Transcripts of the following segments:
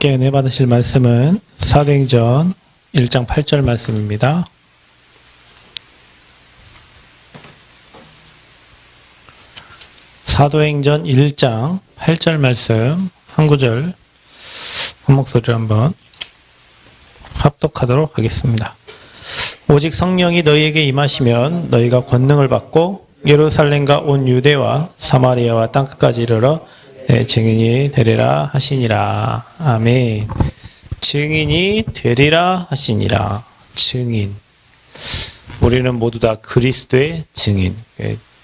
함께 은혜 받으실 말씀은 사도행전 1장 8절 말씀입니다. 사도행전 1장 8절 말씀 한 구절 한 목소리로 한번 합독하도록 하겠습니다. 오직 성령이 너희에게 임하시면 너희가 권능을 받고 예루살렘과 온 유대와 사마리아와 땅끝까지 이르러 내 증인이 되리라 하시니라. 아멘. 증인이 되리라 하시니라. 증인. 우리는 모두 다 그리스도의 증인.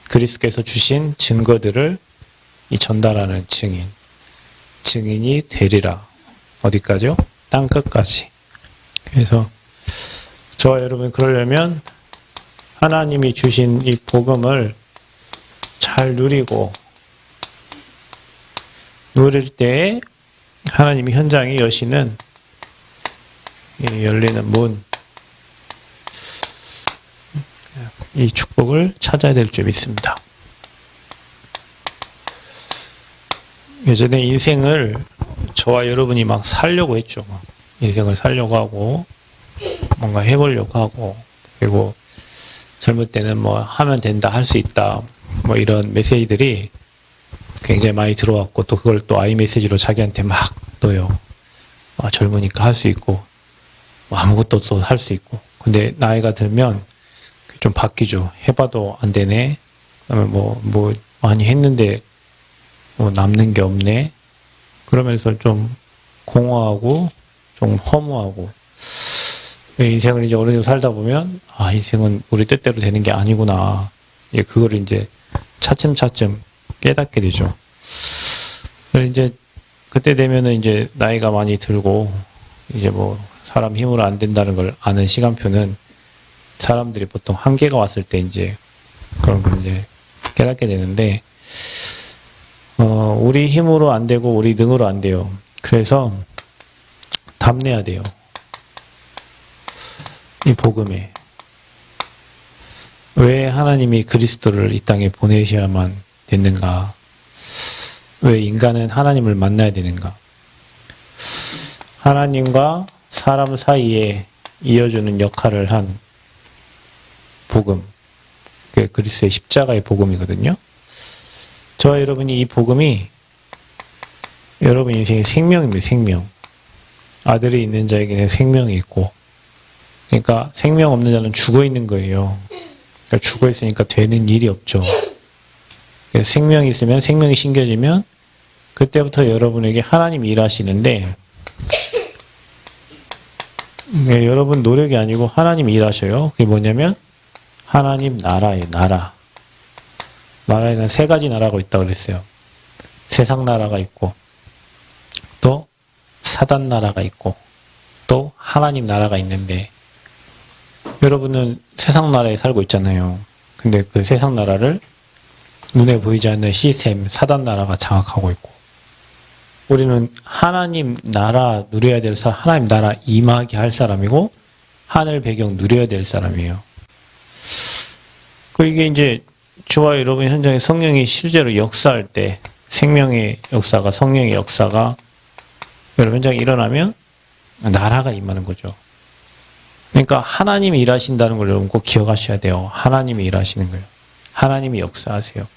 그리스도께서 주신 증거들을 전달하는 증인. 증인이 되리라. 어디까지요? 땅끝까지. 그래서 저와 여러분 그러려면 하나님이 주신 이 복음을 잘 누리고 누릴 때 하나님이 현장에 여시는 열리는 문, 이 축복을 찾아야 될 줄 믿습니다. 예전에 인생을 저와 여러분이 막 살려고 했죠. 인생을 살려고 하고 뭔가 해보려고 하고, 그리고 젊을 때는 뭐 하면 된다, 할 수 있다, 뭐 이런 메시지들이 굉장히 많이 들어왔고, 또 그걸 또 아이 메시지로 자기한테 막 넣어요. 젊으니까 할 수 있고, 아무것도 또 할 수 있고. 근데 나이가 들면 좀 바뀌죠. 해봐도 안 되네. 그다음에 뭐 많이 했는데 뭐 남는 게 없네. 그러면서 좀 공허하고 좀 허무하고. 인생을 이제 어느 정도 살다 보면 인생은 우리 뜻대로 되는 게 아니구나. 이제 그거를 이제 차츰차츰 깨닫게 되죠. 그래서 이제 그때 되면은 이제 나이가 많이 들고 이제 뭐 사람 힘으로 안 된다는 걸 아는 시간표는 사람들이 보통 한계가 왔을 때 이제 그런 걸 이제 깨닫게 되는데, 우리 힘으로 안 되고 우리 능으로 안 돼요. 그래서 답내야 돼요. 이 복음에 왜 하나님이 그리스도를 이 땅에 보내셔야만 됐는가? 왜 인간은 하나님을 만나야 되는가? 하나님과 사람 사이에 이어주는 역할을 한 복음, 그게 그리스도의 십자가의 복음이거든요. 저와 여러분이 이 복음이 여러분 인생의 생명입니다. 생명. 아들이 있는 자에게는 생명이 있고, 그러니까 생명 없는 자는 죽어 있는 거예요. 그러니까 죽어 있으니까 되는 일이 없죠. 생명이 있으면, 생명이 심겨지면 그때부터 여러분에게 하나님이 일하시는데, 여러분 노력이 아니고 하나님이 일하셔요. 그게 뭐냐면 하나님 나라예요. 나라. 나라에는 세 가지 나라가 있다고 그랬어요. 세상 나라가 있고, 또 사단 나라가 있고, 또 하나님 나라가 있는데, 여러분은 세상 나라에 살고 있잖아요. 근데 그 세상 나라를 눈에 보이지 않는 시스템, 사단 나라가 장악하고 있고, 우리는 하나님 나라 누려야 될 사람, 하나님 나라 임하게 할 사람이고, 하늘 배경 누려야 될 사람이에요. 이게 이제 저와 여러분 현장에 성령이 실제로 역사할 때, 생명의 역사가, 성령의 역사가 여러분 현장에 일어나면 나라가 임하는 거죠. 그러니까 하나님이 일하신다는 걸 여러분 꼭 기억하셔야 돼요. 하나님이 일하시는 거예요. 하나님이 역사하세요.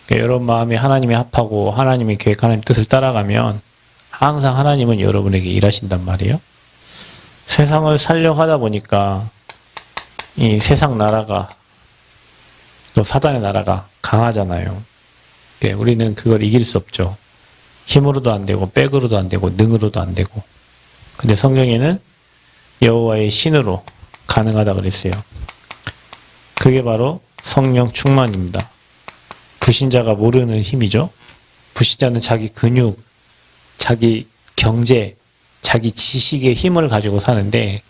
그러니까 여러분 마음에 하나님이 합하고 하나님의 계획, 하나님의 뜻을 따라가면 항상 하나님은 여러분에게 일하신단 말이에요. 세상을 살려고 하다 보니까 이 세상 나라가, 또 사단의 나라가 강하잖아요. 우리는 그걸 이길 수 없죠. 힘으로도 안 되고 백으로도 안 되고 능으로도 안 되고. 근데 성경에는 여호와의 신으로 가능하다 그랬어요. 그게 바로 성령 충만입니다. 불신자가 모르는 힘이죠. 불신자는 자기 근육, 자기 경제, 자기 지식의 힘을 가지고 사는데,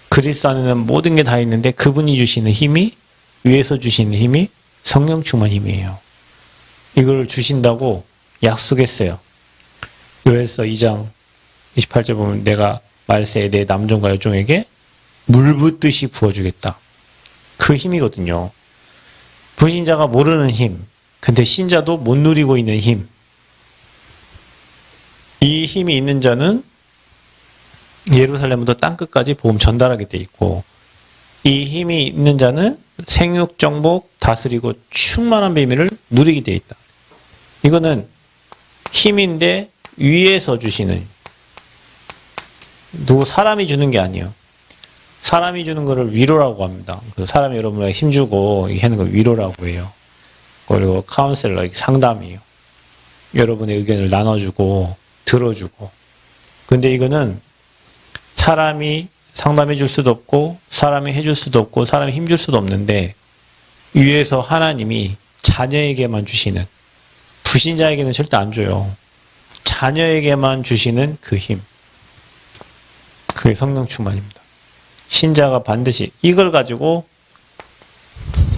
그리스도 안에는 모든 게 다 있는데 그분이 주시는 힘이, 위에서 주시는 힘이 성령 충만 힘이에요. 이걸 주신다고 약속했어요. 요엘서 2장 28절 보면 내가 말세에 내 남종과 여종에게 물 붓듯이 부어주겠다. 그 힘이거든요. 불신자가 모르는 힘, 근데 신자도 못 누리고 있는 힘. 이 힘이 있는 자는 예루살렘부터 땅끝까지 복음 전달하게 돼 있고, 이 힘이 있는 자는 생육 정복 다스리고 충만한 비밀을 누리게 돼 있다. 이거는 힘인데 위에서 주시는, 누구 사람이 주는 게 아니에요. 사람이 주는 거를 위로라고 합니다. 그 사람이 여러분에게 힘주고 하는 걸 위로라고 해요. 그리고 카운셀러, 상담이에요. 여러분의 의견을 나눠주고 들어주고. 근데 이거는 사람이 상담해 줄 수도 없고 사람이 해줄 수도 없고 사람이 힘줄 수도 없는데, 위에서 하나님이 자녀에게만 주시는, 불신자에게는 절대 안 줘요. 자녀에게만 주시는 그 힘, 그게 성령 충만입니다. 신자가 반드시 이걸 가지고,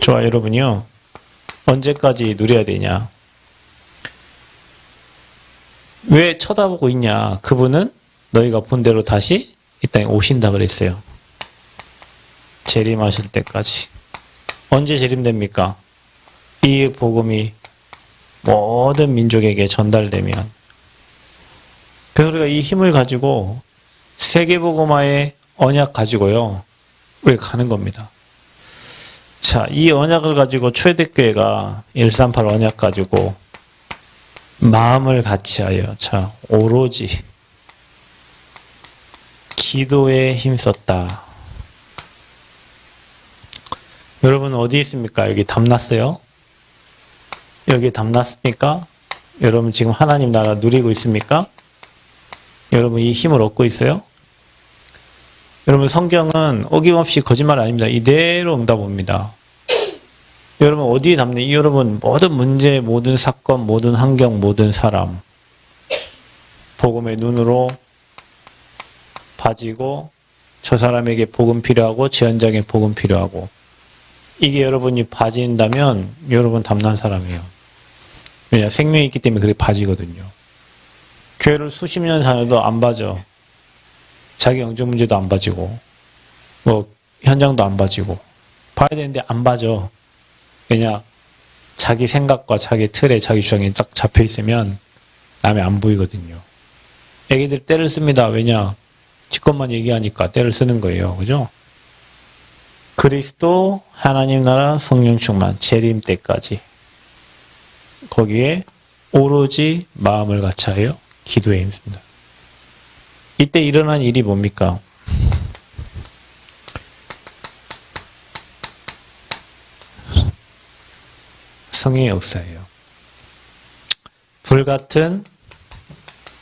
저와 여러분이요, 언제까지 누려야 되냐? 왜 쳐다보고 있냐? 그분은 너희가 본 대로 다시 이 땅에 오신다 그랬어요. 재림하실 때까지. 언제 재림됩니까? 이 복음이 모든 민족에게 전달되면. 그래서 우리가 이 힘을 가지고 세계복음화의 언약 가지고요, 우리 가는 겁니다. 자, 이 언약을 가지고 초대교회가 138 언약 가지고 마음을 같이하여, 자, 오로지 기도에 힘썼다. 여러분 어디 있습니까? 여기 담났어요? 여기 담났습니까? 여러분 지금 하나님 나라 누리고 있습니까? 여러분 이 힘을 얻고 있어요? 여러분 성경은 어김없이 거짓말 아닙니다. 이대로 응답 옵니다. 여러분 어디에 담니? 여러분 모든 문제, 모든 사건, 모든 환경, 모든 사람, 복음의 눈으로 봐지고, 저 사람에게 복음 필요하고 저 현장에 복음 필요하고, 이게 여러분이 봐진다면 여러분 담난 사람이에요. 왜냐? 생명이 있기 때문에 그게 봐지거든요. 교회를 수십 년 다녀도 안 봐져. 자기 영적 문제도 안 봐지고, 뭐 현장도 안 봐지고, 봐야 되는데 안 봐져. 왜냐? 자기 생각과 자기 틀에 자기 주장이 딱 잡혀 있으면 남이 안 보이거든요. 애기들 때를 씁니다. 왜냐? 지 것만 얘기하니까 때를 쓰는 거예요. 그죠? 그리스도 하나님 나라 성령 충만 재림 때까지, 거기에 오로지 마음을 같이하여 기도에 힘쓴다. 이때 일어난 일이 뭡니까? 성령의 역사예요. 불같은,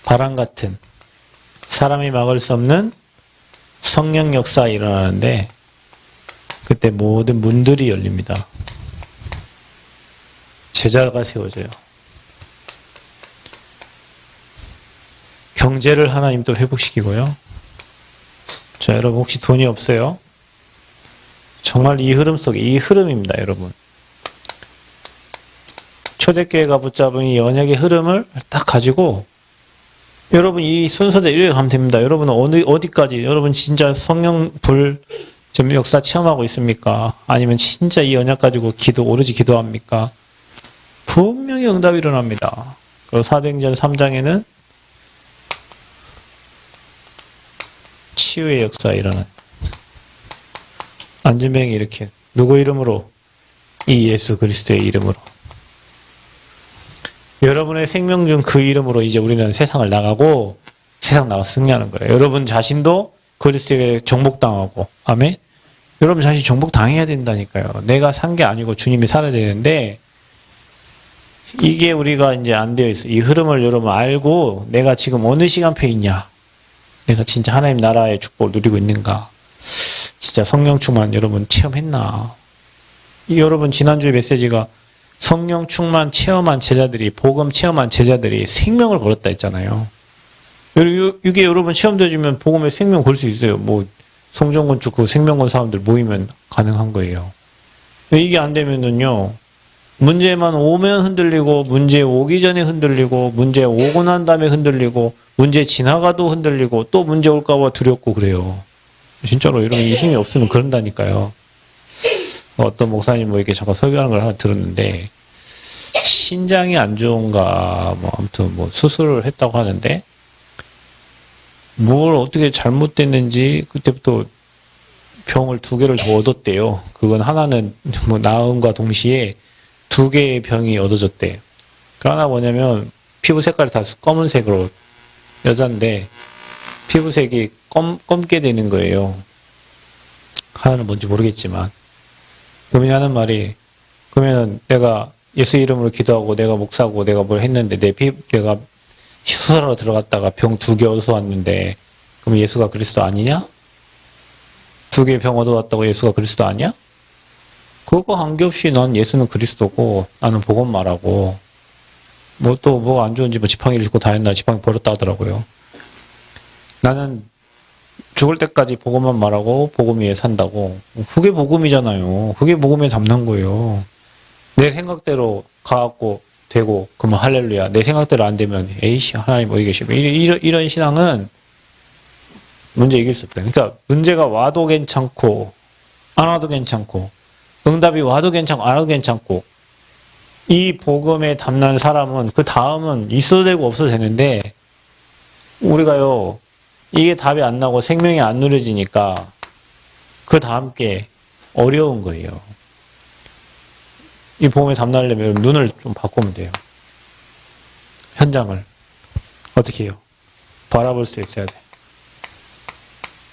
바람 같은, 사람이 막을 수 없는 성령 역사가 일어나는데, 그때 모든 문들이 열립니다. 제자가 세워져요. 경제를 하나님 또 회복시키고요. 자, 여러분 혹시 돈이 없어요? 정말 이 흐름 속에, 이 흐름입니다, 여러분. 초대교회가 붙잡은 이 언약의 흐름을 딱 가지고 여러분 이 순서대로 이렇게 가면 됩니다. 여러분은 어디까지, 여러분 진짜 성령 불 좀 역사 체험하고 있습니까? 아니면 진짜 이 언약 가지고 오로지 기도합니까? 분명히 응답이 일어납니다. 그리고 사도행전 3장에는 치유의 역사가 일어난, 안진병이 이렇게, 누구 이름으로? 이 예수 그리스도의 이름으로. 여러분의 생명 중 그 이름으로 이제 우리는 세상을 나가고 세상 나가 승리하는 거예요. 여러분 자신도 그리스도에게 정복당하고, 아멘? 여러분 자신이 정복당해야 된다니까요. 내가 산 게 아니고 주님이 살아야 되는데, 이게 우리가 이제 안 되어 있어. 이 흐름을 여러분 알고 내가 지금 어느 시간표에 있냐, 내가 진짜 하나님 나라의 축복을 누리고 있는가, 진짜 성령 충만 여러분 체험했나. 여러분 지난주에 메시지가 성령 충만 체험한 제자들이, 복음 체험한 제자들이 생명을 걸었다 했잖아요. 이게 여러분 체험되어지면 복음의 생명 걸 수 있어요. 뭐 송정건축 그 생명건 사람들 모이면 가능한 거예요. 이게 안 되면은요, 문제만 오면 흔들리고, 문제 오기 전에 흔들리고, 문제 오고 난 다음에 흔들리고, 문제 지나가도 흔들리고, 또 문제 올까 봐 두렵고 그래요. 진짜로 여러분 이 힘이 없으면 그런다니까요. 어떤 목사님 뭐 이렇게 잠깐 설교하는 걸 하나 들었는데, 신장이 안 좋은가, 뭐 아무튼 뭐 수술을 했다고 하는데, 뭘 어떻게 잘못됐는지 그때부터 병을 2개를 더 얻었대요. 그건 하나는 뭐 나음과 동시에 2개의 병이 얻어졌대요. 그 하나 뭐냐면 피부 색깔이 다 검은색으로 여잔데 피부색이 검게 되는 거예요. 하나는 뭔지 모르겠지만. 그러면 하는 말이 그러면 내가 예수 이름으로 기도하고 내가 목사고 내가 뭘 했는데 내가 수술하러 들어갔다가 병 2개 얻어서 왔는데 그럼 예수가 그리스도 아니냐? 2개 병 얻어왔다고 예수가 그리스도 아니야? 그거 관계없이 난 예수는 그리스도고 나는 복음 말하고 뭐 또 뭐 안 좋은지 뭐 지팡이를 짚고 다 했나 지팡이 버렸다 하더라고요. 나는 죽을 때까지 복음만 말하고 복음 위에 산다고. 그게 복음이잖아요. 그게 복음에 담는 거예요. 내 생각대로 가갖고 되고 그러면 할렐루야. 내 생각대로 안 되면 에이씨 하나님 어디 계시고 이런 신앙은 문제 이길 수 없다. 그러니까 문제가 와도 괜찮고 안 와도 괜찮고 응답이 와도 괜찮고 안 와도 괜찮고 이 복음에 담는 사람은 그 다음은 있어도 되고 없어도 되는데 우리가요 이게 답이 안 나고 생명이 안 누려지니까 그 다음 게 어려운 거예요. 이 복음에 담나려면 눈을 좀 바꾸면 돼요. 현장을 어떻게 해요? 바라볼 수 있어야 돼.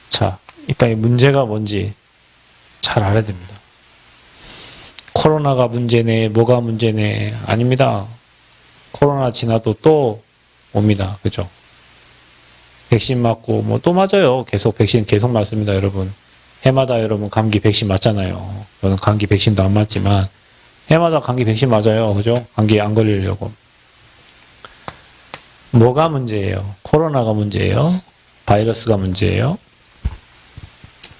자, 이 땅의 문제가 뭔지 잘 알아야 됩니다. 코로나가 문제네, 뭐가 문제네, 아닙니다. 코로나 지나도 또 옵니다. 그죠? 백신 맞고, 뭐 또 맞아요. 계속 백신 계속 맞습니다, 여러분. 해마다 여러분 감기 백신 맞잖아요. 저는 감기 백신도 안 맞지만, 해마다 감기 백신 맞아요. 그죠? 감기 안 걸리려고. 뭐가 문제예요? 코로나가 문제예요? 바이러스가 문제예요?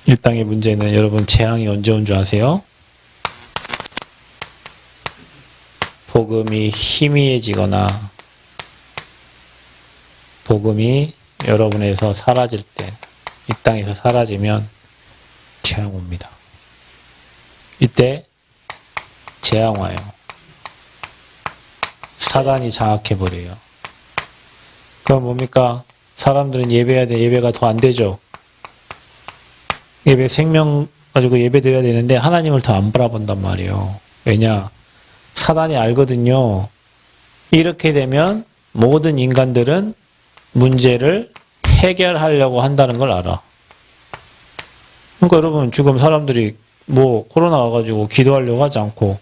이 땅의 문제는 여러분 재앙이 언제 온 줄 아세요? 복음이 희미해지거나 복음이 여러분에서 사라질 때, 이 땅에서 사라지면 재앙 옵니다. 이때 재앙 와요. 사단이 장악해버려요. 그럼 뭡니까? 사람들은 예배해야 돼. 예배가 더 안 되죠. 예배 생명 가지고 예배 드려야 되는데 하나님을 더 안 바라본단 말이에요. 왜냐? 사단이 알거든요. 이렇게 되면 모든 인간들은 문제를 해결하려고 한다는 걸 알아. 그러니까 여러분 지금 사람들이 뭐 코로나 와가지고 기도하려고 하지 않고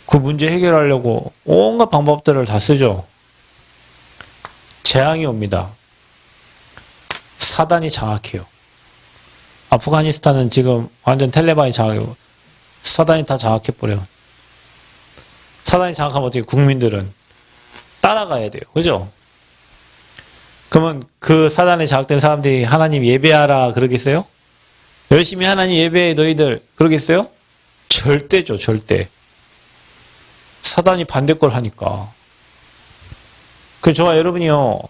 그 문제 해결하려고 온갖 방법들을 다 쓰죠. 재앙이 옵니다. 사단이 장악해요. 아프가니스탄은 지금 완전 텔레반이 장악해요. 사단이 다 장악해버려. 사단이 장악하면 어떻게 국민들은 따라가야 돼요. 그죠? 그러면 그 사단에 장악된 사람들이 하나님 예배하라 그러겠어요? 열심히 하나님 예배해 너희들 그러겠어요? 절대죠. 절대. 사단이 반대 걸 하니까. 그 저와 여러분이요.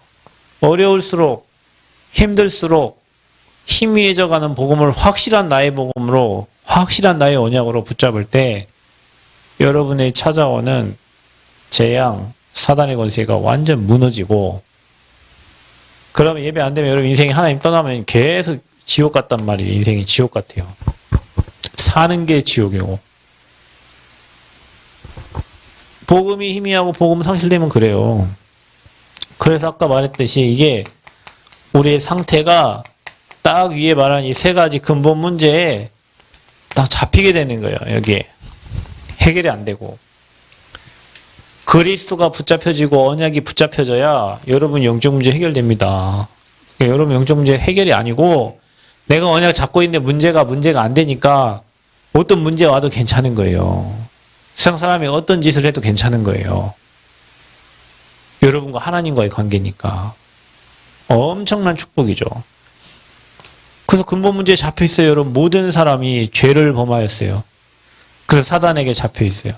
어려울수록 힘들수록 희미해져가는 복음을 확실한 나의 복음으로 확실한 나의 언약으로 붙잡을 때 여러분의 찾아오는 재앙, 사단의 권세가 완전 무너지고 그러면 예배 안 되면 여러분 인생이 하나님 떠나면 계속 지옥 같단 말이에요. 인생이 지옥 같아요. 사는 게 지옥이고 복음이 희미하고 복음 상실되면 그래요. 그래서 아까 말했듯이 이게 우리의 상태가 딱 위에 말한 이 3가지 근본 문제에 딱 잡히게 되는 거예요. 여기에. 해결이 안 되고. 그리스도가 붙잡혀지고 언약이 붙잡혀져야 여러분 영적 문제 해결됩니다. 그러니까 여러분 영적 문제 해결이 아니고 내가 언약 잡고 있는데 문제가 안 되니까 어떤 문제 와도 괜찮은 거예요. 세상 사람이 어떤 짓을 해도 괜찮은 거예요. 여러분과 하나님과의 관계니까. 엄청난 축복이죠. 그래서 근본 문제에 잡혀 있어요. 여러분 모든 사람이 죄를 범하였어요. 그래서 사단에게 잡혀 있어요.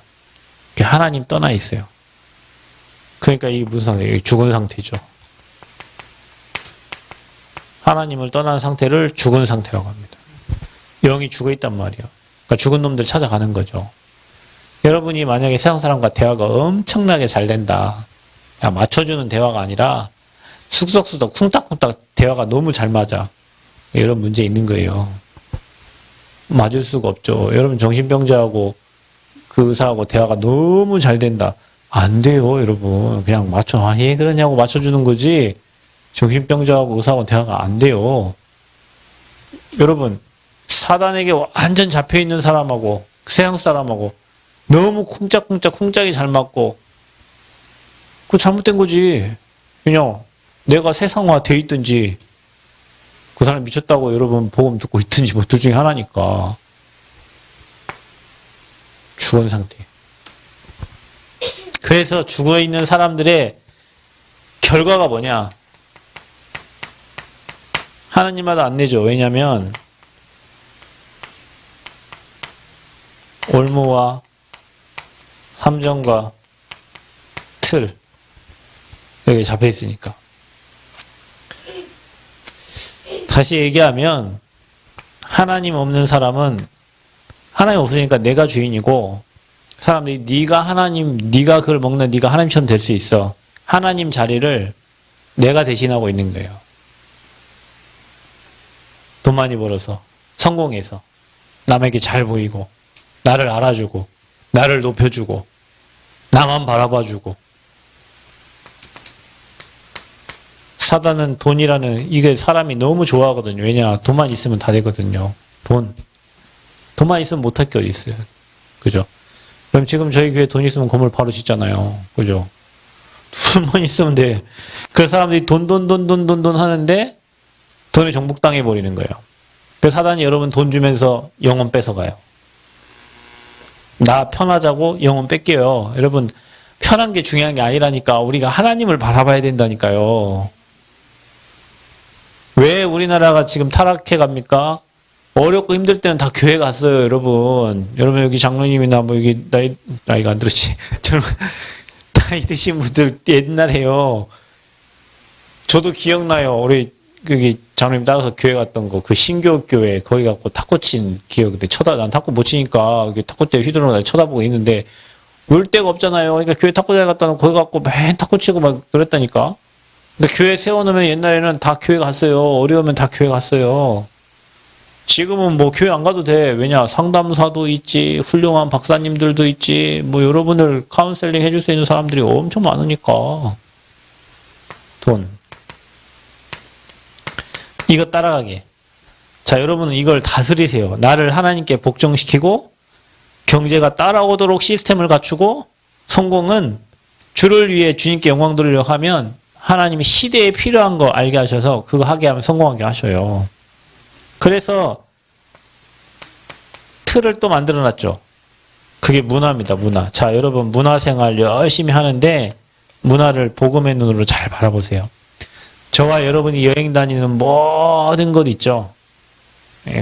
하나님 떠나 있어요. 그러니까 이게 무슨 상태예요? 죽은 상태죠. 하나님을 떠난 상태를 죽은 상태라고 합니다. 영이 죽어 있단 말이에요. 그러니까 죽은 놈들 찾아가는 거죠. 여러분이 만약에 세상 사람과 대화가 엄청나게 잘 된다. 맞춰주는 대화가 아니라 쑥덕쑥덕 쿵딱쿵딱 대화가 너무 잘 맞아. 이런 문제 있는 거예요. 맞을 수가 없죠. 여러분 정신병자하고 그 의사하고 대화가 너무 잘 된다. 안 돼요, 여러분. 그냥 맞춰. 아, 예, 그러냐고 맞춰주는 거지. 정신병자하고 의사하고 대화가 안 돼요. 여러분, 사단에게 완전 잡혀있는 사람하고, 세상 사람하고, 너무 쿵짝쿵짝이 잘 맞고, 그거 잘못된 거지. 그냥 내가 세상화 돼 있든지, 그 사람 미쳤다고 여러분 복음 듣고 있든지 뭐 둘 중에 하나니까. 죽은 상태. 그래서 죽어 있는 사람들의 결과가 뭐냐? 하나님마다 안 내죠. 왜냐면 올무와 함정과 틀 여기 잡혀 있으니까. 다시 얘기하면 하나님 없는 사람은 하나님 없으니까 내가 주인이고 사람들이 네가 그걸 먹는 네가 하나님처럼 될 수 있어. 하나님 자리를 내가 대신하고 있는 거예요. 돈 많이 벌어서 성공해서 남에게 잘 보이고 나를 알아주고 나를 높여주고 나만 바라봐주고 사단은 돈이라는 이게 사람이 너무 좋아하거든요. 왜냐 돈만 있으면 다 되거든요. 돈만 있으면 못할 게 어디 있어요. 그죠? 그럼 지금 저희 교회 돈 있으면 건물 바로 짓잖아요. 그죠? 돈만 있으면 돼. 그래서 사람들이 돈 하는데 돈에 정복당해 버리는 거예요. 그래서 사단이 여러분 돈 주면서 영혼 뺏어가요. 나 편하자고 영혼 뺏겨요. 여러분 편한 게 중요한 게 아니라니까. 우리가 하나님을 바라봐야 된다니까요. 왜 우리나라가 지금 타락해 갑니까? 어렵고 힘들 때는 다 교회 갔어요, 여러분. 여러분 여기 장로님이나 뭐 여기 나이가 안 들었지. 나이 드신 분들 옛날에요. 저도 기억나요. 우리 여기 장로님 따라서 교회 갔던 거, 그 신교 교회 거기 갖고 탁구 친 기억인데 난 탁구 못 치니까 탁구대 휘두르고 날 쳐다보고 있는데 놀 데가 없잖아요. 그러니까 교회 탁구대 갔다 놓고 거기 갖고 맨 탁구 치고 막 그랬다니까. 근데 교회 세워놓으면 옛날에는 다 교회 갔어요. 어려우면 다 교회 갔어요. 지금은 뭐 교회 안 가도 돼. 왜냐 상담사도 있지, 훌륭한 박사님들도 있지, 뭐 여러분을 카운셀링 해줄 수 있는 사람들이 엄청 많으니까. 돈. 이거 따라가게. 자, 여러분은 이걸 다스리세요. 나를 하나님께 복종시키고 경제가 따라오도록 시스템을 갖추고 성공은 주를 위해 주님께 영광 돌리려고 하면 하나님이 시대에 필요한 거 알게 하셔서 그거 하게 하면 성공하게 하셔요. 그래서 틀을 또 만들어놨죠. 그게 문화입니다. 문화. 자, 여러분 문화생활 열심히 하는데 문화를 복음의 눈으로 잘 바라보세요. 저와 여러분이 여행 다니는 모든 곳 있죠.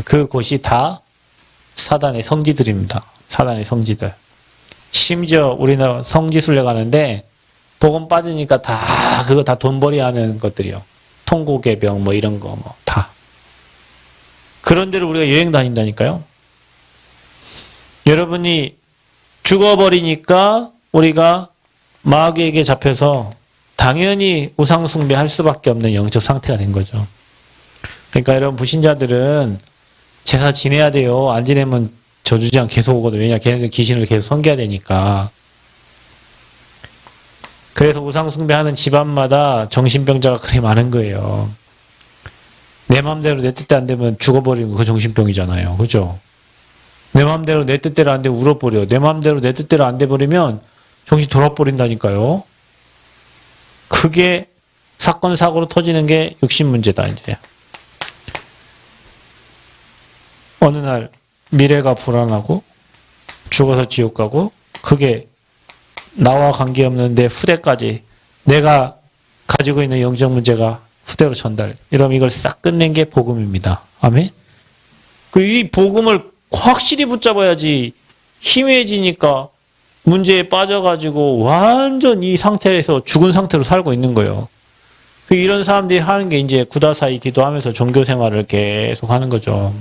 그곳이 다 사단의 성지들입니다. 사단의 성지들. 심지어 우리나라 성지순례 가는데 복음 빠지니까 그거 다 돈벌이 하는 것들이요. 통곡의 병 뭐 이런 거 뭐 다. 그런 데를 우리가 여행 다닌다니까요. 여러분이 죽어버리니까 우리가 마귀에게 잡혀서 당연히 우상숭배할 수밖에 없는 영적 상태가 된 거죠. 그러니까 여러분 불신자들은 제사 지내야 돼요. 안 지내면 저주지랑 계속 오거든요. 왜냐 걔네들 귀신을 계속 섬겨야 되니까. 그래서 우상숭배하는 집안마다 정신병자가 그리 많은 거예요. 내 마음대로 내 뜻대로 안 되면 죽어버리는 거 그 정신병이잖아요. 그죠? 내 마음대로 내 뜻대로 안 되면 울어버려. 내 마음대로 내 뜻대로 안 돼버리면 정신 돌아버린다니까요. 그게 사건 사고로 터지는 게 육신 문제다 이제. 어느 날 미래가 불안하고 죽어서 지옥 가고 그게 나와 관계없는 내 후대까지 내가 가지고 있는 영적 문제가 후대로 전달. 이러면 이걸 싹 끝낸 게 복음입니다. 아멘. 이 복음을 확실히 붙잡아야지 희미해지니까 문제에 빠져가지고 완전 이 상태에서 죽은 상태로 살고 있는 거예요. 이런 사람들이 하는 게 이제 구다사이 기도하면서 종교 생활을 계속 하는 거죠.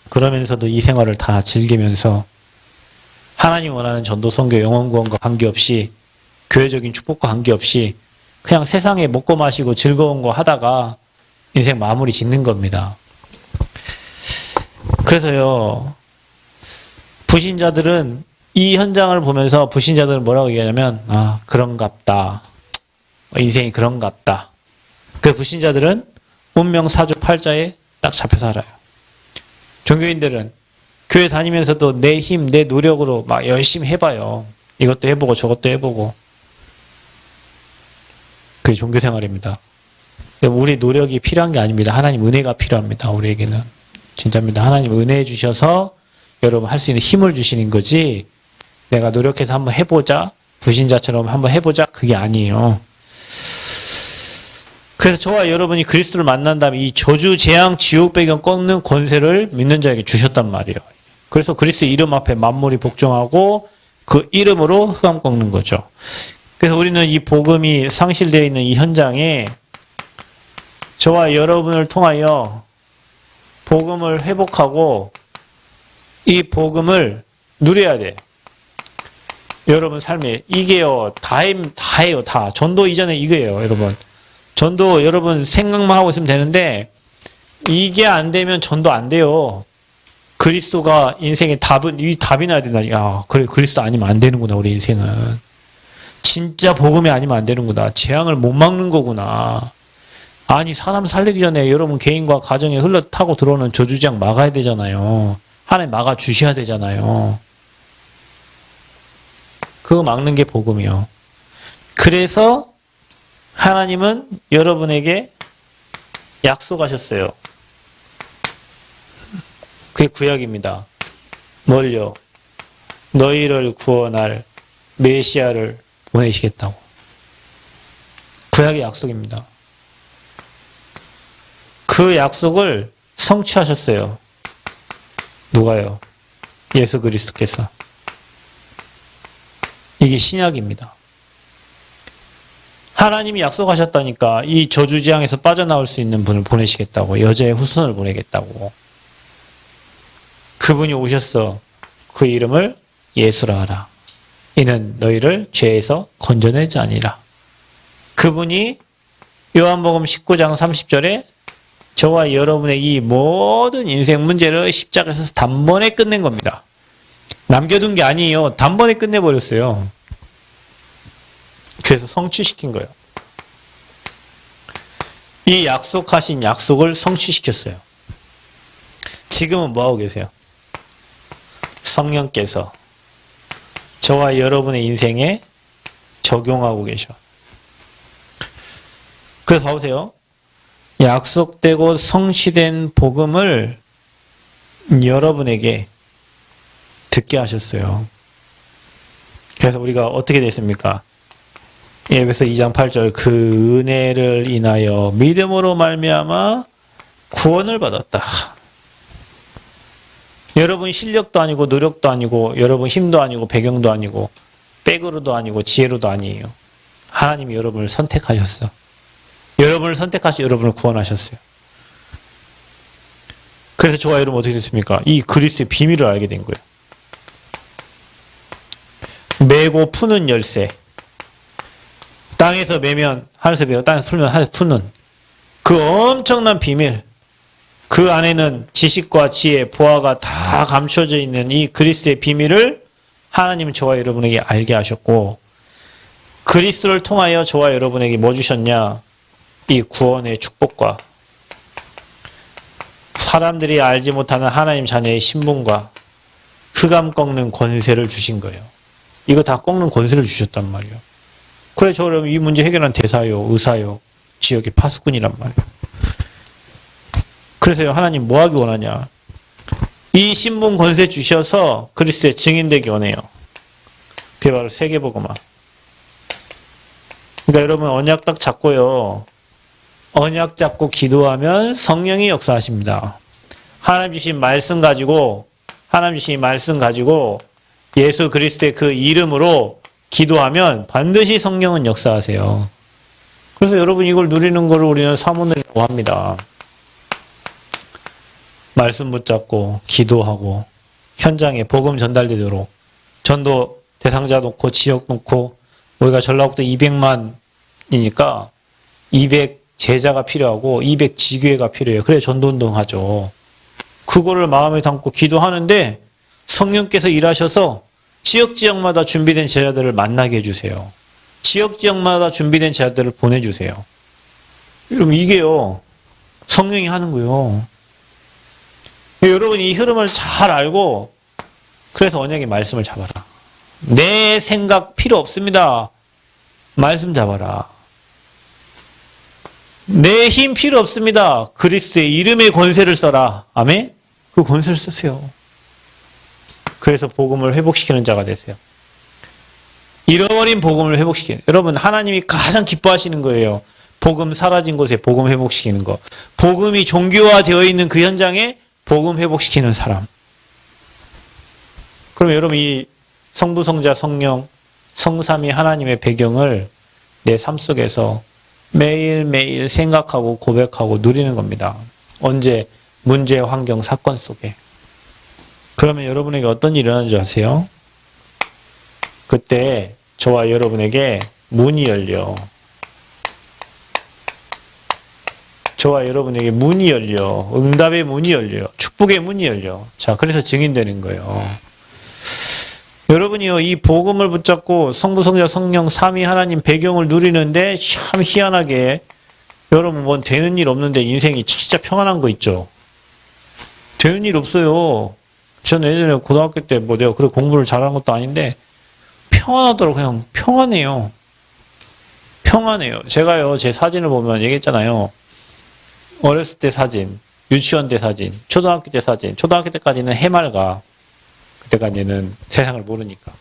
그러면서도 이 생활을 다 즐기면서 하나님 원하는 전도, 선교, 영혼 구원과 관계없이 교회적인 축복과 관계없이 그냥 세상에 먹고 마시고 즐거운 거 하다가 인생 마무리 짓는 겁니다. 그래서요, 불신자들은 이 현장을 보면서 불신자들은 뭐라고 얘기하냐면, 아, 그런갑다. 인생이 그런갑다. 그 불신자들은 운명 사주팔자에 딱 잡혀 살아요. 종교인들은 교회 다니면서도 내 힘, 내 노력으로 막 열심히 해봐요. 이것도 해보고 저것도 해보고. 그게 종교 생활입니다. 우리 노력이 필요한 게 아닙니다. 하나님 은혜가 필요합니다. 우리에게는. 진짜입니다. 하나님 은혜 주셔서 여러분 할 수 있는 힘을 주시는 거지, 내가 노력해서 한번 해보자, 불신자처럼 한번 해보자, 그게 아니에요. 그래서 저와 여러분이 그리스도를 만난 다음에 이 저주, 재앙, 지옥 배경 꺾는 권세를 믿는 자에게 주셨단 말이에요. 그래서 그리스도 이름 앞에 만물이 복종하고 그 이름으로 흑암 꺾는 거죠. 그래서 우리는 이 복음이 상실되어 있는 이 현장에 저와 여러분을 통하여 복음을 회복하고 이 복음을 누려야 돼. 여러분 삶에 이게요, 다예요, 다. 전도 이전에 이거예요, 여러분. 전도 여러분 생각만 하고 있으면 되는데 이게 안 되면 전도 안 돼요. 그리스도가 인생의 답은, 이 답이 나야 된다. 야, 그래, 그리스도 아니면 안 되는구나, 우리 인생은. 진짜 복음이 아니면 안 되는구나. 재앙을 못 막는 거구나. 아니, 사람 살리기 전에 여러분 개인과 가정에 흘러타고 들어오는 저주재앙 막아야 되잖아요. 하나님 막아 주셔야 되잖아요. 그거 막는 게 복음이요. 그래서 하나님은 여러분에게 약속하셨어요. 그게 구약입니다. 뭘요? 너희를 구원할 메시아를 보내시겠다고. 구약의 약속입니다. 그 약속을 성취하셨어요. 누가요? 예수 그리스도께서. 이게 신약입니다. 하나님이 약속하셨다니까 이 저주재앙에서 빠져나올 수 있는 분을 보내시겠다고. 여자의 후손을 보내겠다고. 그분이 오셨어. 그 이름을 예수라 하라. 이는 너희를 죄에서 건져내지 아니라. 그분이 요한복음 19장 30절에 저와 여러분의 이 모든 인생 문제를 십자가에서 단번에 끝낸 겁니다. 남겨둔 게 아니에요. 단번에 끝내버렸어요. 그래서 성취시킨 거예요. 이 약속하신 약속을 성취시켰어요. 지금은 뭐하고 계세요? 성령께서 저와 여러분의 인생에 적용하고 계셔. 그래서 봐보세요. 약속되고 성취된 복음을 여러분에게 듣게 하셨어요. 그래서 우리가 어떻게 됐습니까? 에베소 2장 8절 그 은혜를 인하여 믿음으로 말미암아 구원을 받았다. 여러분 실력도 아니고 노력도 아니고 여러분 힘도 아니고 배경도 아니고 백으로도 아니고 지혜로도 아니에요. 하나님이 여러분을 선택하셨어. 여러분을 선택하시 여러분을 구원하셨어요. 그래서 저와 여러분 어떻게 됐습니까? 이 그리스도의 비밀을 알게 된 거예요. 매고 푸는 열쇠. 땅에서 매면 하늘에서 매고 땅에서 풀면 하늘에서 푸는 그 엄청난 비밀. 그 안에는 지식과 지혜, 보화가 다 감춰져 있는 이 그리스도의 비밀을 하나님은 저와 여러분에게 알게 하셨고 그리스도를 통하여 저와 여러분에게 뭐 주셨냐? 이 구원의 축복과 사람들이 알지 못하는 하나님 자녀의 신분과 흑암 꺾는 권세를 주신 거예요. 이거 다 꺾는 권세를 주셨단 말이에요. 그래 저 여러분 이 문제 해결한 대사요, 의사요, 지역의 파수꾼이란 말이에요. 그래서요 하나님 뭐 하기 원하냐? 이 신분 권세 주셔서 그리스도의 증인되기 원해요. 그게 바로 세계복음화. 그러니까 여러분 언약 딱 잡고요. 언약 잡고 기도하면 성령이 역사하십니다. 하나님 주신 말씀 가지고 예수 그리스도의 그 이름으로 기도하면 반드시 성령은 역사하세요. 그래서 여러분 이걸 누리는 걸 우리는 사모늘이라고 합니다. 말씀 붙잡고 기도하고 현장에 복음 전달되도록 전도 대상자 놓고 지역 놓고 우리가 전라북도 200만 200이니까 200 제자가 필요하고 200 지교회가 필요해요. 그래 전도운동 하죠. 그거를 마음에 담고 기도하는데 성령께서 일하셔서 지역마다 준비된 제자들을 만나게 해주세요. 지역마다 준비된 제자들을 보내주세요. 여러분 이게요. 성령이 하는 거예요. 여러분 이 흐름을 잘 알고 그래서 언약의 말씀을 잡아라. 내 생각 필요 없습니다. 말씀 잡아라. 내 힘 필요 없습니다. 그리스도의 이름의 권세를 써라. 아멘? 그 권세를 쓰세요. 그래서 복음을 회복시키는 자가 되세요. 잃어버린 복음을 회복시키는. 여러분 하나님이 가장 기뻐하시는 거예요. 복음 사라진 곳에 복음 회복시키는 거. 복음이 종교화되어 있는 그 현장에 복음 회복시키는 사람. 그럼 여러분 이 성부, 성자, 성령, 성삼위 하나님의 배경을 내 삶 속에서 매일매일 생각하고 고백하고 누리는 겁니다. 언제? 문제, 환경, 사건 속에. 그러면 여러분에게 어떤 일이 일어나는 줄 아세요? 그때 저와 여러분에게 문이 열려. 저와 여러분에게 문이 열려. 응답의 문이 열려. 축복의 문이 열려. 자, 그래서 증인되는 거예요. 여러분이요, 이 복음을 붙잡고 성부, 성자, 성령, 삼위 하나님 배경을 누리는데 참 희한하게 여러분 뭐 되는 일 없는데 인생이 진짜 평안한 거 있죠? 되는 일 없어요. 저는 예전에 고등학교 때 뭐 내가 그렇게 공부를 잘하는 것도 아닌데 평안하더라고. 그냥 평안해요. 평안해요. 제가요, 제 사진을 보면 얘기했잖아요. 어렸을 때 사진, 유치원 때 사진, 초등학교 때 사진. 초등학교 때까지는 해맑아. 그때까지는 세상을 모르니까.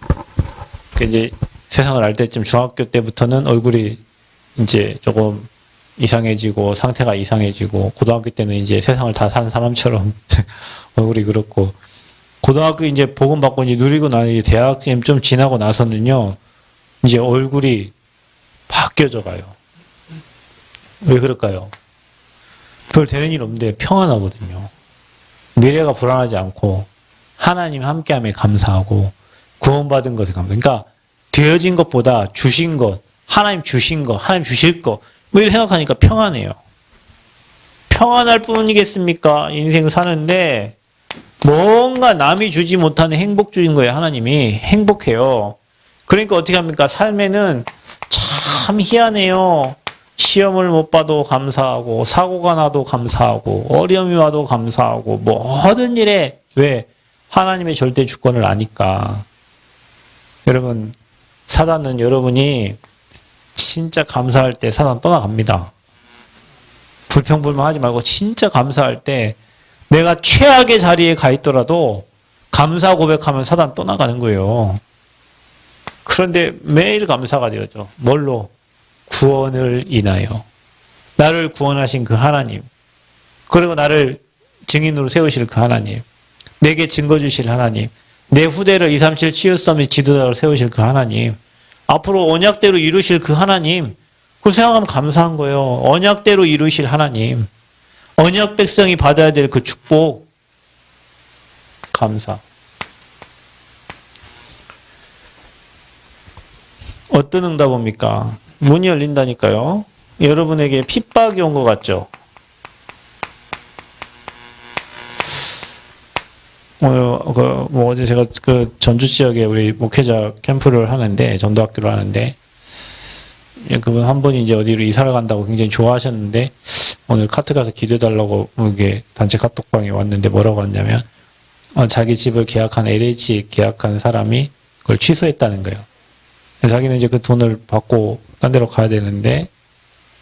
이제 세상을 알 때쯤 중학교 때부터는 얼굴이 이제 조금 이상해지고 상태가 이상해지고 고등학교 때는 이제 세상을 다 사는 사람처럼 얼굴이 그렇고 고등학교 이제 복음 받고 이제 누리고 나니 대학생 좀 지나고 나서는요 이제 얼굴이 바뀌어져 가요. 왜 그럴까요? 별 되는 일 없는데 평안하거든요. 미래가 불안하지 않고 하나님 함께함에 감사하고 구원받은 것에 감사. 그러니까 되어진 것보다 주신 것, 하나님 주신 것, 하나님 주실 것, 뭐 이렇게 생각하니까 평안해요. 평안할 뿐이겠습니까? 인생 사는데 뭔가 남이 주지 못하는 행복 주인 거예요. 하나님이 행복해요. 그러니까 어떻게 합니까? 삶에는 참 희한해요. 시험을 못 봐도 감사하고 사고가 나도 감사하고 어려움이 와도 감사하고 모든 일에 왜? 하나님의 절대 주권을 아니까. 여러분 사단은 여러분이 진짜 감사할 때 사단 떠나갑니다. 불평불만하지 말고 진짜 감사할 때 내가 최악의 자리에 가 있더라도 감사 고백하면 사단 떠나가는 거예요. 그런데 매일 감사가 되어져. 뭘로? 구원을 인하여. 나를 구원하신 그 하나님. 그리고 나를 증인으로 세우실 그 하나님. 내게 증거 주실 하나님. 내 후대를 237 치유서밋 지도자로 세우실 그 하나님. 앞으로 언약대로 이루실 그 하나님. 그 생각하면 감사한 거예요. 언약대로 이루실 하나님. 언약 백성이 받아야 될 그 축복. 감사. 어떤 응답입니까? 문이 열린다니까요. 여러분에게 핍박이 온 것 같죠? 어제 제가 그 전주 지역에 우리 목회자 캠프를 하는데, 전도학교를 하는데, 그분 한 분이 이제 어디로 이사를 간다고 굉장히 좋아하셨는데, 오늘 카트 가서 기도해달라고 이게 단체 카톡방에 왔는데 뭐라고 왔냐면, 자기 집을 계약한 LH 계약한 사람이 그걸 취소했다는 거예요. 자기는 이제 그 돈을 받고 딴 데로 가야 되는데,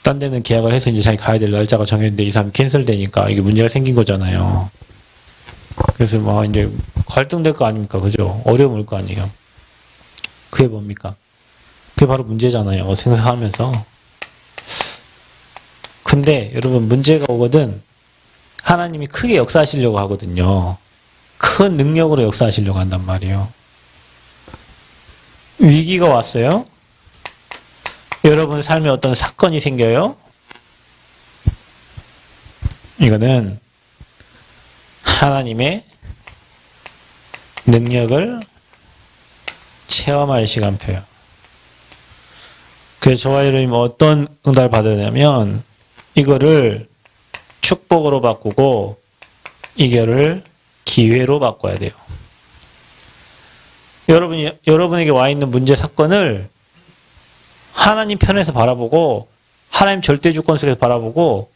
딴 데는 계약을 해서 이제 자기 가야 될 날짜가 정해졌는데 이 사람이 캔슬되니까 이게 문제가 생긴 거잖아요. 그래서 막 이제 갈등될 거 아닙니까? 그죠? 어려움 올 거 아니에요. 그게 뭡니까? 그게 바로 문제잖아요. 생각하면서. 근데 여러분 문제가 오거든 하나님이 크게 역사하시려고 하거든요. 큰 능력으로 역사하시려고 한단 말이에요. 위기가 왔어요. 여러분 삶에 어떤 사건이 생겨요. 이거는 하나님의 능력을 체험할 시간표예요. 그래서 저와 여러분이 어떤 응답을 받아야 되냐면 이거를 축복으로 바꾸고 이거를 기회로 바꿔야 돼요. 여러분에게 와 있는 문제 사건을 하나님 편에서 바라보고 하나님 절대 주권 속에서 바라보고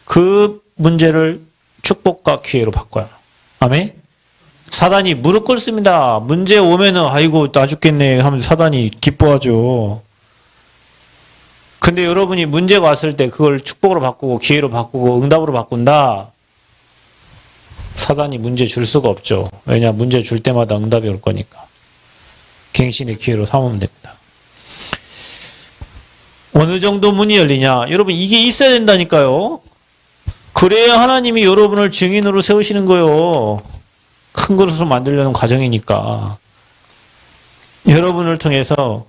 그 문제를 축복과 기회로 바꿔요. 아멘? 사단이 무릎 꿇습니다. 문제 오면은 아이고 나 죽겠네 하면서 사단이 기뻐하죠. 근데 여러분이 문제가 왔을 때 그걸 축복으로 바꾸고 기회로 바꾸고 응답으로 바꾼다. 사단이 문제 줄 수가 없죠. 왜냐 문제 줄 때마다 응답이 올 거니까. 갱신의 기회로 삼으면 됩니다. 어느 정도 문이 열리냐? 여러분 이게 있어야 된다니까요. 그래야 하나님이 여러분을 증인으로 세우시는 거예요. 큰 그릇으로 만들려는 과정이니까. 여러분을 통해서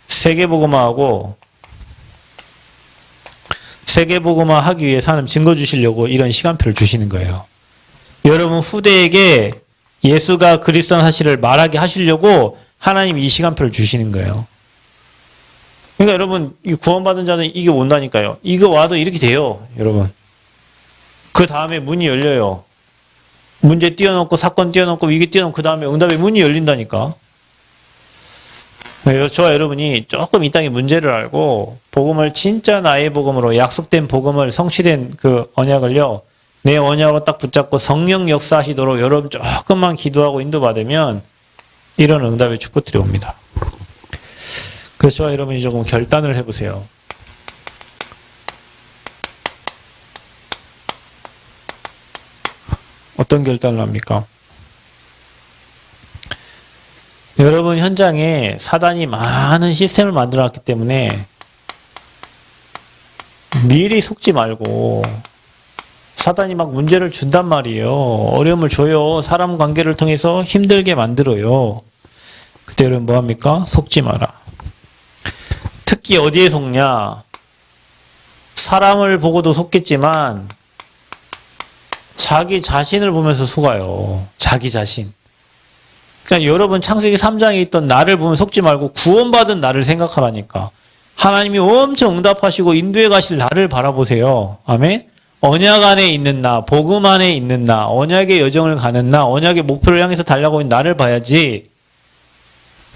세계복음화하고 세계복음화 하기 위해서 하나님 증거 주시려고 이런 시간표를 주시는 거예요. 여러분 후대에게 예수가 그리스도라는 사실을 말하게 하시려고 하나님 이 시간표를 주시는 거예요. 그러니까 여러분 이 구원받은 자는 이게 온다니까요. 이거 와도 이렇게 돼요. 여러분. 그 다음에 문이 열려요. 문제 띄워놓고 사건 띄워놓고 위기 띄워놓고 그 다음에 응답의 문이 열린다니까. 저와 여러분이 조금 이 땅의 문제를 알고 복음을 진짜 나의 복음으로 약속된 복음을 성취된 그 언약을요. 내 언약으로 딱 붙잡고 성령 역사하시도록 여러분 조금만 기도하고 인도받으면 이런 응답의 축복들이 옵니다. 그래서 저와 여러분이 조금 결단을 해보세요. 어떤 결단을 합니까? 여러분 현장에 사단이 많은 시스템을 만들어놨기 때문에 미리 속지 말고 사단이 막 문제를 준단 말이에요. 어려움을 줘요. 사람 관계를 통해서 힘들게 만들어요. 그때 여러분 뭐합니까? 속지 마라. 특히 어디에 속냐? 사람을 보고도 속겠지만 자기 자신을 보면서 속아요. 자기 자신. 그러니까 여러분 창세기 3장에 있던 나를 보면 속지 말고 구원받은 나를 생각하라니까. 하나님이 엄청 응답하시고 인도해 가실 나를 바라보세요. 아멘? 언약 안에 있는 나, 복음 안에 있는 나, 언약의 여정을 가는 나, 언약의 목표를 향해서 달려가고 있는 나를 봐야지.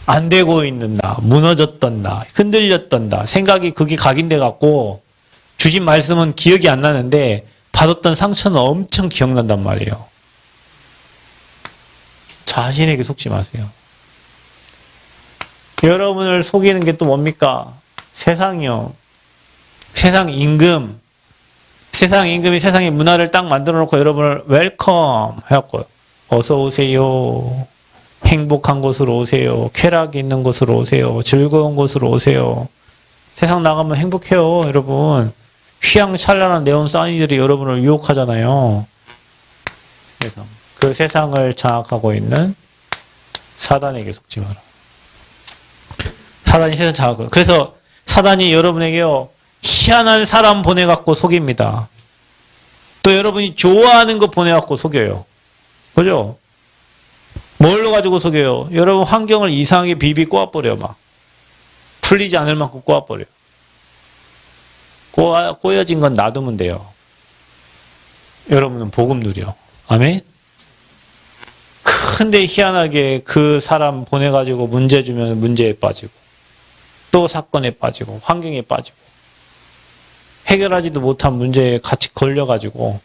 안 되고 있는 나, 무너졌던 나, 흔들렸던 나, 생각이 그게 각인돼 갖고 주신 말씀은 기억이 안 나는데 받았던 상처는 엄청 기억난단 말이에요. 자신에게 속지 마세요. 여러분을 속이는 게 또 뭡니까? 세상이요. 세상 임금. 세상 임금이 세상의 문화를 딱 만들어 놓고 여러분을 웰컴 해갖고 어서 오세요. 행복한 곳으로 오세요. 쾌락이 있는 곳으로 오세요. 즐거운 곳으로 오세요. 세상 나가면 행복해요, 여러분. 휘황찬란한 네온 사인들이 여러분을 유혹하잖아요. 그래서 그 세상을 장악하고 있는 사단에게 속지 마라. 사단이 세상 장악을. 그래서 사단이 여러분에게요, 희한한 사람 보내갖고 속입니다. 또 여러분이 좋아하는 거 보내갖고 속여요. 그죠? 뭘로 가지고 속여요? 여러분 환경을 이상하게 비비 꼬아버려, 막. 풀리지 않을 만큼 꼬아버려. 꼬여진 건 놔두면 돼요. 여러분은 복음 누려. 아멘? 근데 희한하게 그 사람 보내가지고 문제 주면 문제에 빠지고, 또 사건에 빠지고, 환경에 빠지고, 해결하지도 못한 문제에 같이 걸려가지고,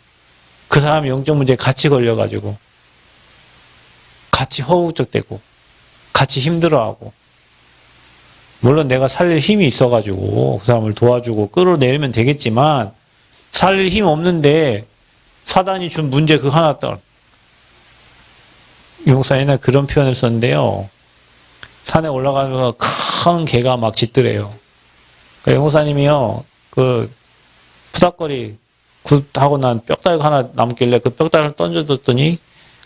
그 사람 영적 문제에 같이 걸려가지고, 같이 허우적대고, 같이 힘들어하고, 물론 내가 살릴 힘이 있어가지고 그 사람을 도와주고 끌어내리면 되겠지만 살릴 힘 없는데 사단이 준 문제 그 하나 떠. 용사 옛날에 그런 표현을 썼는데요. 산에 올라가면서 큰 개가 막 짖더래요. 그러니까 용사님이요, 그 푸닥거리 굿하고 난 뼈다귀 하나 남길래 그 뼈다귀를 던져줬더니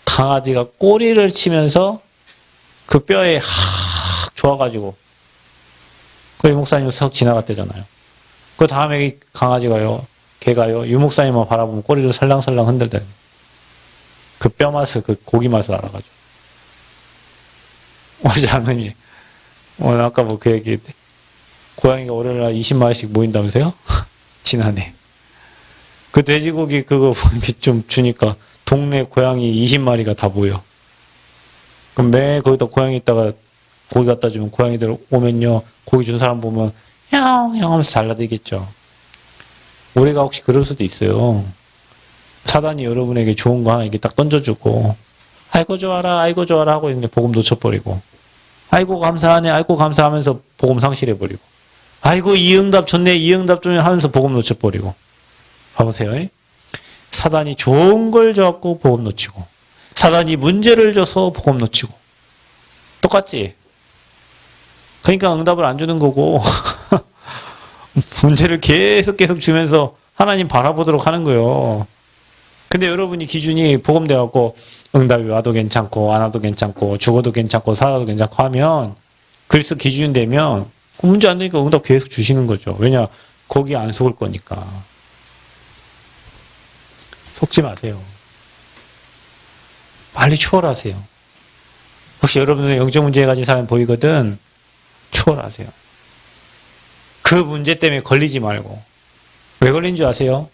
강아지가 꼬리를 치면서 그 뼈에 확 좋아가지고 그 유목사님 석 지나갔대잖아요. 그 다음에 이 강아지가요, 개가요, 유목사님만 바라보면 꼬리를 살랑살랑 흔들대. 그 뼈 맛을, 그 고기 맛을 알아가지고. 우리 장로님이, 오늘 아까 뭐 그 얘기, 고양이가 월요일날 20마리씩 모인다면서요? 지난해. 그 돼지고기 그거 좀 주니까 동네 고양이 20마리가 다 모여. 그럼 매 거기다 고양이 있다가 고기 갖다 주면 고양이들 오면요. 고기 준 사람 보면 형 하면서 달라들겠죠. 우리가 혹시 그럴 수도 있어요. 사단이 여러분에게 좋은 거 하나 이렇게 딱 던져주고 아이고 좋아라 하고 있는데 복음 놓쳐버리고 아이고 감사하네 아이고 감사하면서 복음 상실해버리고 아이고 이 응답 좋네 이 응답 좋네 하면서 복음 놓쳐버리고 봐보세요. 사단이 좋은 걸 줘갖고 복음 놓치고 사단이 문제를 줘서 복음 놓치고 똑같지? 그러니까 응답을 안 주는 거고 문제를 계속 주면서 하나님 바라보도록 하는 거예요. 근데 여러분이 기준이 복음 돼갖고 응답이 와도 괜찮고 안 와도 괜찮고 죽어도 괜찮고 살아도 괜찮고 하면 그리스도 기준 되면 문제 안 되니까 응답 계속 주시는 거죠. 왜냐? 거기 안 속을 거니까. 속지 마세요. 빨리 초월하세요. 혹시 여러분의 영적 문제 가진 사람 보이거든 초월하세요. 그 문제 때문에 걸리지 말고. 왜 걸린 줄 아세요?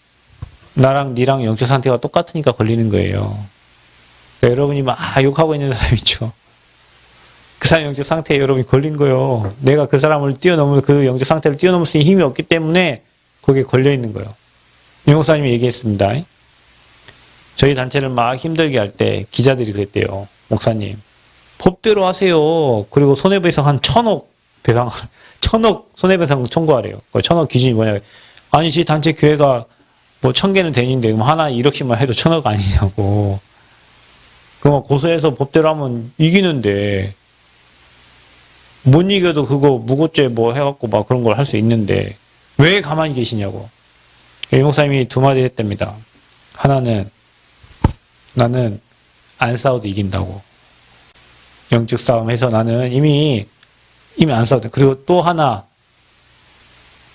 나랑 니랑 영적 상태가 똑같으니까 걸리는 거예요. 여러분이 막 욕하고 있는 사람 있죠. 그 사람 영적 상태에 여러분이 걸린 거예요. 내가 그 사람을 뛰어넘을 그 영적 상태를 뛰어넘을 수 있는 힘이 없기 때문에 거기에 걸려 있는 거예요. 유 목사님이 얘기했습니다. 저희 단체를 막 힘들게 할 때 기자들이 그랬대요. 목사님 법대로 하세요. 그리고 손해배상 한 1,000억 배상 1,000억 손해배상 청구하래요. 1,000억 기준이 뭐냐? 아니 저희 단체 교회가 뭐 1,000개는 되는데 그럼 하나 1억씩만 해도 1,000억 아니냐고. 그럼 고소해서 법대로 하면 이기는데 못 이겨도 그거 무고죄 뭐 해갖고 막 그런 걸 할 수 있는데 왜 가만히 계시냐고. 유 목사님이 두 마디 했답니다. 하나는 나는 안 싸워도 이긴다고. 영적 싸움에서 나는 이미 안 싸워도. 그리고 또 하나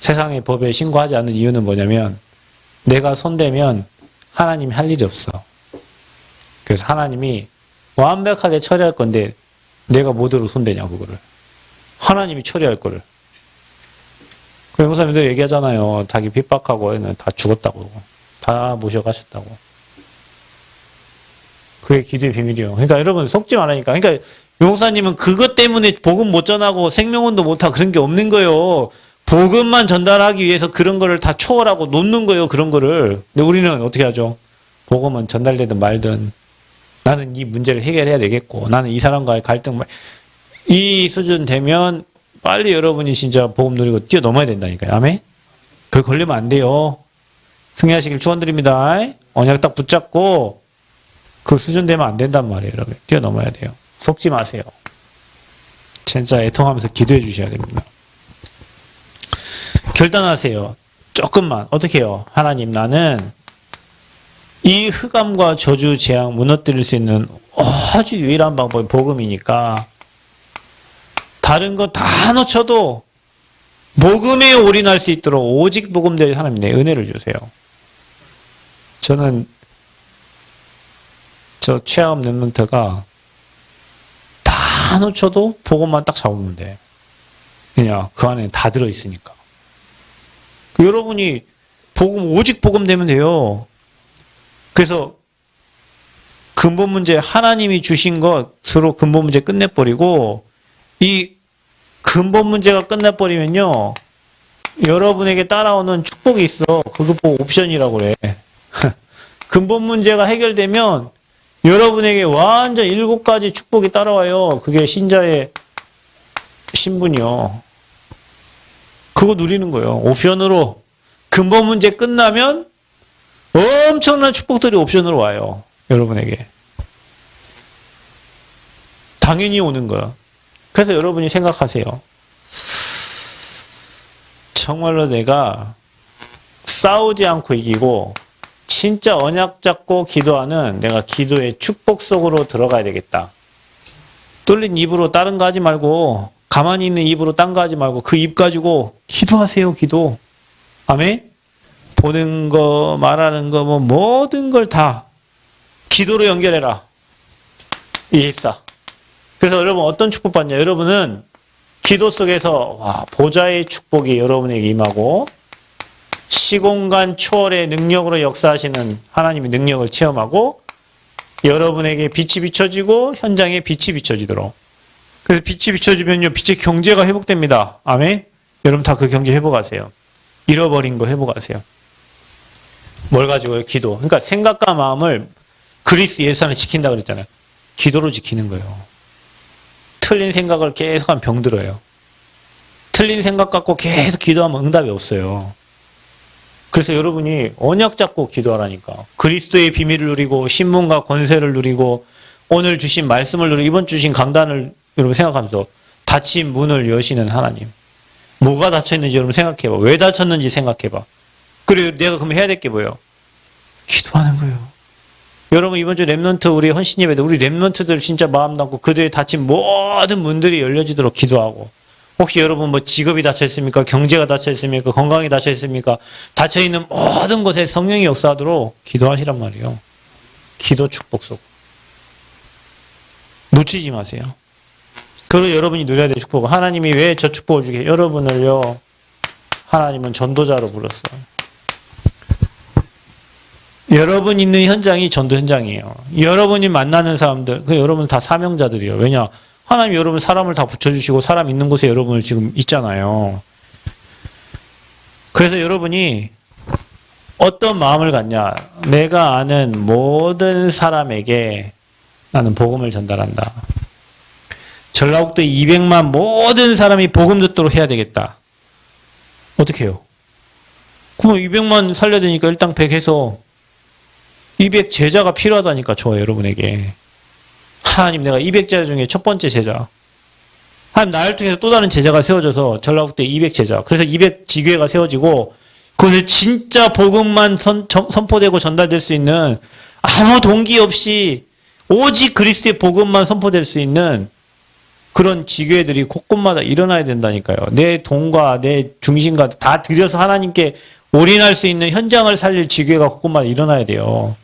세상의 법에 신고하지 않는 이유는 뭐냐면 내가 손대면 하나님이 할 일이 없어. 그래서 하나님이 완벽하게 처리할 건데 내가 뭐대로 손대냐 그거를. 하나님이 처리할 거를. 그 목사님들 얘기하잖아요. 자기 핍박하고 다 죽었다고. 다 모셔가셨다고. 그게 기도의 비밀이에요. 그러니까 여러분 속지 말라니까. 그러니까 용사님은 그것 때문에 복음 못 전하고 생명운도 못하고 그런 게 없는 거예요. 복음만 전달하기 위해서 그런 거를 다 초월하고 놓는 거예요. 그런 거를. 근데 우리는 어떻게 하죠? 복음은 전달되든 말든 나는 이 문제를 해결해야 되겠고 나는 이 사람과의 갈등 이 수준 되면 빨리 여러분이 진짜 복음 누리고 뛰어넘어야 된다니까요. 아멘? 그걸 걸리면 안 돼요. 승리하시길 축원드립니다. 언약 딱 붙잡고 그 수준 되면 안 된단 말이에요. 여러분. 뛰어넘어야 돼요. 속지 마세요. 진짜 애통하면서 기도해 주셔야 됩니다. 결단하세요. 조금만. 어떻게 해요? 하나님 나는 이 흑암과 저주 재앙 무너뜨릴 수 있는 아주 유일한 방법이 복음이니까 다른 거 다 놓쳐도 복음에 올인할 수 있도록 오직 복음대로 하나님 내 은혜를 주세요. 저는 저 최악 랩런트가 다 놓쳐도 복음만 딱 잡으면 돼. 그냥 그 안에 다 들어있으니까. 여러분이 복음 오직 복음 되면 돼요. 그래서 근본 문제 하나님이 주신 것으로 근본 문제 끝내버리고 이 근본 문제가 끝내버리면요 여러분에게 따라오는 축복이 있어. 그거 보고 옵션이라고 그래. 근본 문제가 해결되면 여러분에게 완전 7가지 축복이 따라와요. 그게 신자의 신분이요. 그거 누리는 거예요. 옵션으로 근본 문제 끝나면 엄청난 축복들이 옵션으로 와요. 여러분에게. 당연히 오는 거야. 그래서 여러분이 생각하세요. 정말로 내가 싸우지 않고 이기고 진짜 언약 잡고 기도하는 내가 기도의 축복 속으로 들어가야 되겠다. 뚫린 입으로 다른 거 하지 말고 가만히 있는 입으로 딴 거 하지 말고 그 입 가지고 기도하세요. 기도. 아멘? 보는 거 말하는 거 뭐 모든 걸 다 기도로 연결해라. 24. 그래서 여러분 어떤 축복 받냐? 여러분은 기도 속에서 보좌의 축복이 여러분에게 임하고 시공간 초월의 능력으로 역사하시는 하나님의 능력을 체험하고 여러분에게 빛이 비춰지고 현장에 빛이 비춰지도록. 그래서 빛이 비춰지면요, 빛의 경제가 회복됩니다. 아멘? 여러분 다 그 경제 회복하세요. 잃어버린 거 회복하세요. 뭘 가지고요? 기도. 그러니까 생각과 마음을 그리스 예수안을 지킨다 그랬잖아요. 기도로 지키는 거예요. 틀린 생각을 계속하면 병들어요. 틀린 생각 갖고 계속 기도하면 응답이 없어요. 그래서 여러분이 언약 잡고 기도하라니까. 그리스도의 비밀을 누리고 신문과 권세를 누리고 오늘 주신 말씀을 누리고 이번 주신 강단을 여러분 생각하면서 닫힌 문을 여시는 하나님. 뭐가 닫혀있는지 여러분 생각해봐. 왜 닫혔는지 생각해봐. 그리고 내가 그럼 해야 될 게 뭐예요? 기도하는 거예요. 여러분 이번 주 랩런트 우리 헌신 예배도 우리 랩런트들 진짜 마음 담고 그들의 닫힌 모든 문들이 열려지도록 기도하고 혹시 여러분 뭐 직업이 닫혀있습니까? 경제가 닫혀있습니까? 건강이 닫혀있습니까? 닫혀있는 모든 곳에 성령이 역사하도록 기도하시란 말이에요. 기도 축복 속. 놓치지 마세요. 그리고 여러분이 누려야 될 축복. 하나님이 왜 저 축복을 주게? 여러분을요. 하나님은 전도자로 불렀어요. 여러분 있는 현장이 전도 현장이에요. 여러분이 만나는 사람들, 여러분 다 사명자들이에요. 왜냐? 하나님이 여러분 사람을 다 붙여주시고 사람 있는 곳에 여러분을 지금 있잖아요. 그래서 여러분이 어떤 마음을 갖냐? 내가 아는 모든 사람에게 나는 복음을 전달한다. 전라북도 200만 모든 사람이 복음 듣도록 해야 되겠다. 어떻게 해요? 그럼 200만 살려야 되니까 일당 100 해서 200 제자가 필요하다니까 저와 여러분에게. 하나님 내가 200 제자 중에 첫 번째 제자. 하나님 나를 통해서 또 다른 제자가 세워져서 전라북도에 200 제자. 그래서 200 지교회가 세워지고 그것을 진짜 복음만 선포되고 전달될 수 있는 아무 동기 없이 오직 그리스도의 복음만 선포될 수 있는 그런 지교회들이 곳곳마다 일어나야 된다니까요. 내 돈과 내 중심과 다 들여서 하나님께 올인할 수 있는 현장을 살릴 지교회가 곳곳마다 일어나야 돼요.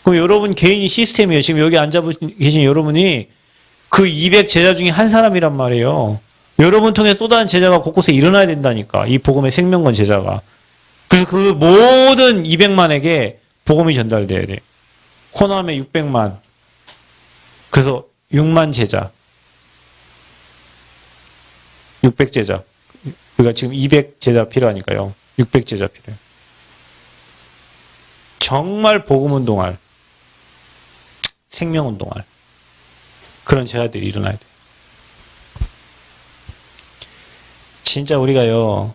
그럼 여러분 개인이 시스템이에요. 지금 여기 앉아 계신 여러분이 그 200 제자 중에 한 사람이란 말이에요. 여러분 통해 또 다른 제자가 곳곳에 일어나야 된다니까. 이 복음의 생명권 제자가. 그래서 그 모든 200만에게 복음이 전달돼야 돼. 호남에 600만. 그래서 6만 제자. 600 제자. 우리가 지금 200 제자 필요하니까요. 600 제자 필요해요. 정말 복음운동할, 생명운동할 그런 제자들이 일어나야 돼요. 진짜 우리가요.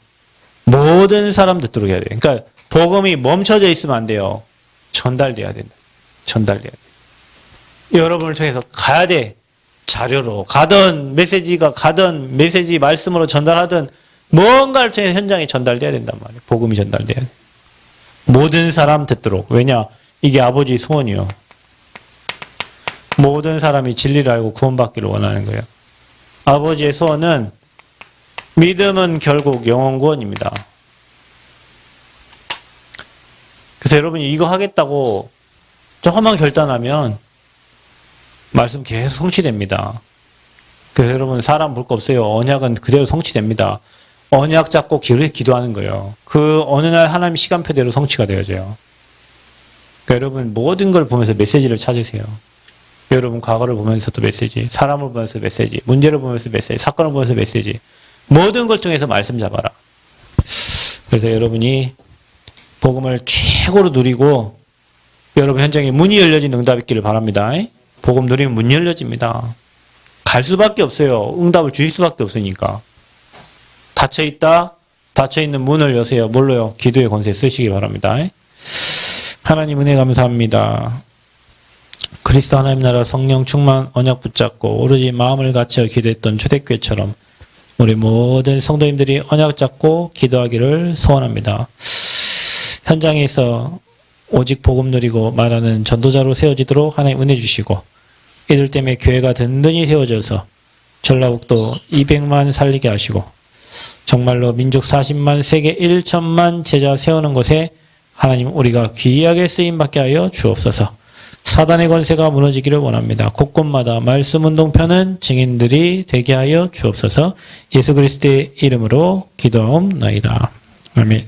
모든 사람 듣도록 해야 돼요. 그러니까 복음이 멈춰져 있으면 안 돼요. 전달돼야 된다. 전달돼야 돼요. 여러분을 통해서 가야 돼. 자료로 가든 메시지가 가든 메시지 말씀으로 전달하든 뭔가를 통해 현장에 전달돼야 된단 말이에요. 복음이 전달돼야 돼. 모든 사람 듣도록. 왜냐? 이게 아버지의 소원이요. 모든 사람이 진리를 알고 구원받기를 원하는 거예요. 아버지의 소원은 믿음은 결국 영원 구원입니다. 그래서 여러분이 이거 하겠다고 조금만 결단하면 말씀 계속 성취됩니다. 그래서 여러분 사람 볼 거 없어요. 언약은 그대로 성취됩니다. 언약 잡고 기도하는 거예요. 그 어느 날 하나님 시간표대로 성취가 되어져요. 그러니까 여러분 모든 걸 보면서 메시지를 찾으세요. 여러분 과거를 보면서도 메시지, 사람을 보면서 메시지, 문제를 보면서 메시지, 사건을 보면서 메시지. 모든 걸 통해서 말씀 잡아라. 그래서 여러분이 복음을 최고로 누리고 여러분 현장에 문이 열려진 응답이 있기를 바랍니다. 복음 누리면 문 열려집니다. 갈 수밖에 없어요. 응답을 주실 수밖에 없으니까. 닫혀있다. 닫혀있는 문을 여세요. 뭘로요? 기도의 권세 쓰시기 바랍니다. 하나님 은혜 감사합니다. 그리스도 하나님 나라 성령 충만 언약 붙잡고 오로지 마음을 갖춰 기도했던 초대교회처럼 우리 모든 성도님들이 언약 잡고 기도하기를 소원합니다. 현장에서 오직 복음 누리고 말하는 전도자로 세워지도록 하나님 은혜 주시고 이들 때문에 교회가 든든히 세워져서 전라북도 200만 살리게 하시고 정말로 민족 40만 세계 1천만 제자 세우는 곳에 하나님 우리가 귀하게 쓰임받게 하여 주옵소서. 사단의 권세가 무너지기를 원합니다. 곳곳마다 말씀운동편은 증인들이 되게 하여 주옵소서. 예수 그리스도의 이름으로 기도하옵나이다. 아멘.